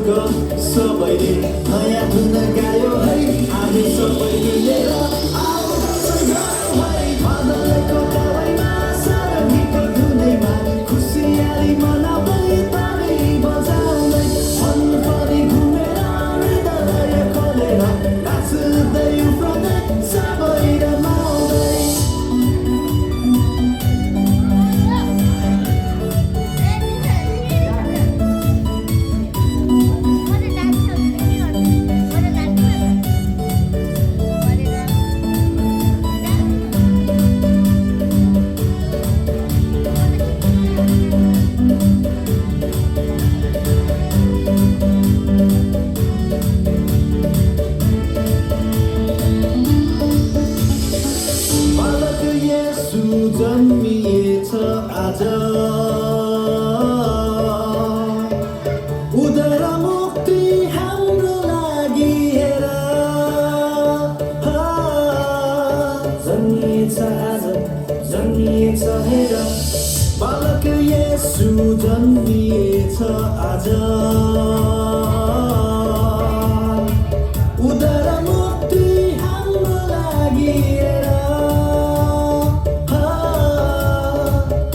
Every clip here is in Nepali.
स्वर्ग सबैले नयाँ धुन गायो है हामी सबै मिलेर बादलको दबाईमा सारङ्गीको धुनैमा खुसियाली मनाउँदै ताली बजाउँदै मनभरि घुमेर हृदय खोलेर नाच्दै उफ्रदै सबै रमाउँदै जन्मिएछ आज उदर मुक्ति हाम्रो लागि हेर जन्मिएछ आज जन्मिएछ हेर बालक येशू जन्मिएछ आज उदर मुक्ति हाम्रो लागि हेर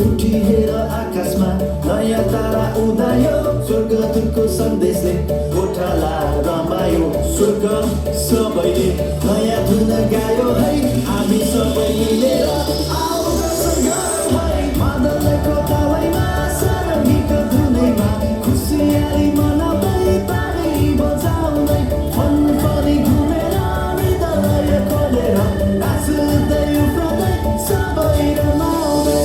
उठिएर आकाशमा नयाँ तारा उदायो स्वर्गदूतको सन्देशले गोठाला रमायो स्वर्ग सबैले नयाँ धुन गायो है हामी सबै मिलेर बादलको दबाईमा सारङ्गीको धुनैमा खुसियाली मनाउँदै ताली बजाउँदै मनभरि घुमेर हृदय खोलेर नाच्दै उफ्रदै सबै रमाउँदै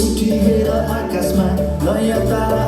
उठिएर आकाशमा नयाँ तारा